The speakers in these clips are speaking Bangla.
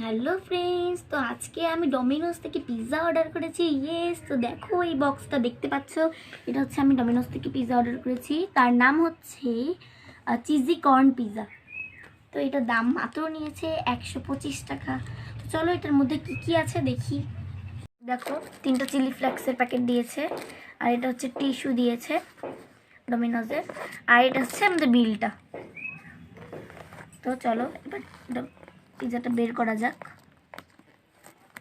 হ্যালো ফ্রেন্ডস, তো আজকে আমি ডমিনোস থেকে পিৎজা অর্ডার করেছি। ইয়েস, তো দেখো এই বক্সটা দেখতে পাচ্ছ, এটা হচ্ছে আমি ডমিনোস থেকে পিৎজা অর্ডার করেছি। তার নাম হচ্ছে চিজি কর্ন পিৎজা। তো এটার দাম মাত্র নিয়েছে 125 টাকা। তো চলো এটার মধ্যে কি কি আছে দেখি। দেখো 3টা চিলি ফ্লেক্সের প্যাকেট দিয়েছে, আর এটা হচ্ছে টিস্যু দিয়েছে ডমিনোসের, আর এটা হচ্ছে আমাদের বিলটা। তো চলো এবার পিৎজাটা বের করা যাক।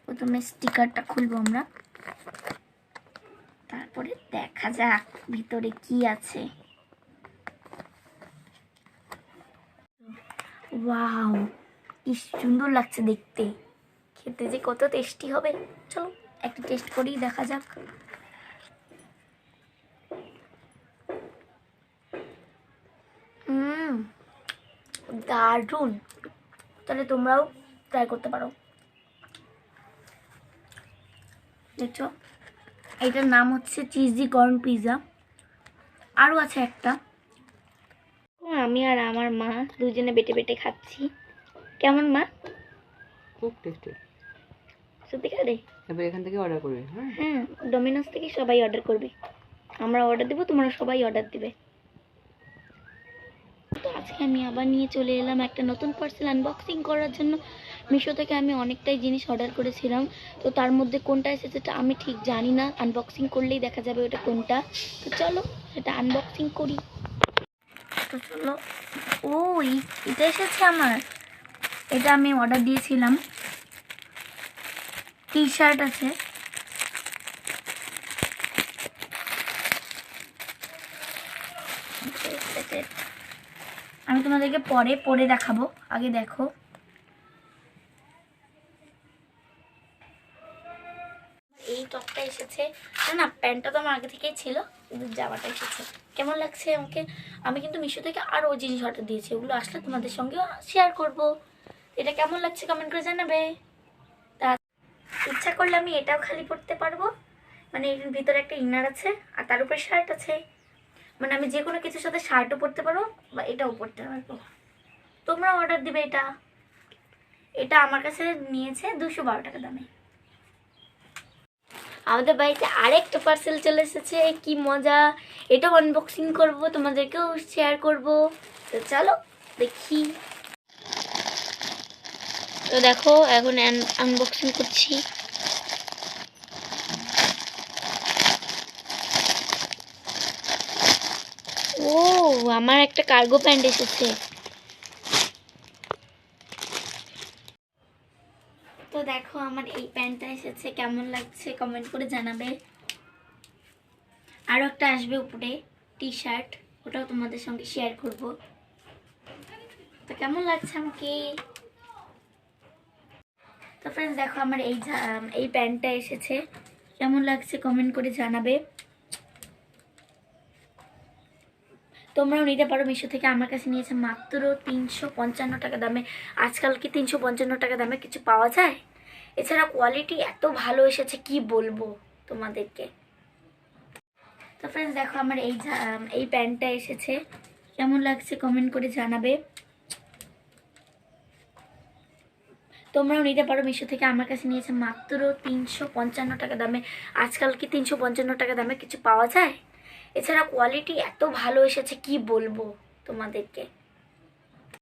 প্রথমে স্টিকারটা খুলবো আমরা, তারপরে দেখা যাক ভিতরে কি আছে। ওয়াও, কি সুন্দর লাগছে দেখতে, খেতে যে কত টেস্টি হবে। চলো একটা টেস্ট করি, দেখা যাক। দারুণ, তাহলে তোমরাও ট্রাই করতে পারো। দেখছো, এটার নাম হচ্ছে চিজি কর্ন পিৎজা। আরও আছে একটা, আমি আর আমার মা দুজনে বেটে বেটে খাচ্ছি। কেমন মা? খুব টেস্টি। সত্যিকারে? এবার এখান থেকে অর্ডার করবে? হ্যাঁ, ডমিনোস থেকে সবাই অর্ডার করবে। আমরা অর্ডার দেবো, তোমরা সবাই অর্ডার দিবে। তো আজকে আমি আবার নিয়ে চলে এলাম একটা নতুন পার্সেল আনবক্সিং করার জন্য। মিশো থেকে আমি অনেকটাই জিনিস অর্ডার করেছিলাম, তো তার মধ্যে কোনটা এসেছে সেটা আমি ঠিক জানি না। আনবক্সিং করলেই দেখা যাবে ওটা কোনটা। তো চলো সেটা আনবক্সিং করি। তো চলো। ও, এটা এসেছে আমার। এটা আমি অর্ডার দিয়েছিলাম। টি শার্ট আছে, আমি তোমাদেরকে পরে পরে দেখাবো, আগে দেখো। এই টপটা এসেছে, না না প্যান্টটা তো আমার আগে থেকেই ছিল, কিন্তু জামাটা এসেছে। কেমন লাগছে আমাকে? আমি কিন্তু মিশো থেকে আরও জিনিস অর্ডার দিয়েছি, ওগুলো আসলে তোমাদের সঙ্গেও শেয়ার করব। এটা কেমন লাগছে কমেন্ট করে জানাবে। তা ইচ্ছা করলে আমি এটাও খালি পরতে পারবো, মানে এর ভিতরে একটা ইনার আছে আর তার উপরে শার্ট আছে, মানে আমি যে কোনো কিছুর সাথে শার্টও পরতে পারবো বা এটাও পরতে পারবো। তোমরা অর্ডার দিবে। এটা এটা আমার কাছে নিয়েছে 212 টাকা দামে। আমাদের বাড়িতে আরেকটা পার্সেল চলে এসেছে, কি মজা। এটাও আনবক্সিং করব, তোমাদেরকেও শেয়ার করব। তো চলো দেখি। তো দেখো এখন আনবক্সিং করছি। ও, আমার একটা কার্গো প্যান্ট এসেছে। তো দেখো আমার এই প্যান্টটা এসেছে, কেমন লাগছে কমেন্ট করে জানাবে। আরও একটা আসবে উপরে টি শার্ট, ওটাও তোমাদের সঙ্গে শেয়ার করব। তো কেমন লাগছে আমাকে? তো ফ্রেন্ডস দেখো আমার এই প্যান্টটা এসেছে, কেমন লাগছে কমেন্ট করে জানাবে। তোমরাও নিতে পারো মিশো থেকে, আমার কাছে নিয়েছে মাত্র 355 টাকা দামে। আজকাল কি 355 টাকা দামে কিছু পাওয়া যায়? এছাড়া কোয়ালিটি এত ভালো এসেছে কি বলবো তোমাদেরকে। তো ফ্রেন্ডস দেখো আমার এই প্যান্টটা এসেছে, কেমন লাগছে কমেন্ট করে জানাবে। তোমরাও নিতে পারো মিশো থেকে, আমার কাছে নিয়েছে মাত্র 355 টাকা দামে। আজকাল কি 355 টাকা দামে কিছু পাওয়া যায়? এছাড়া কোয়ালিটি এত ভালো এসেছে কি বলবো তোমাদেরকে।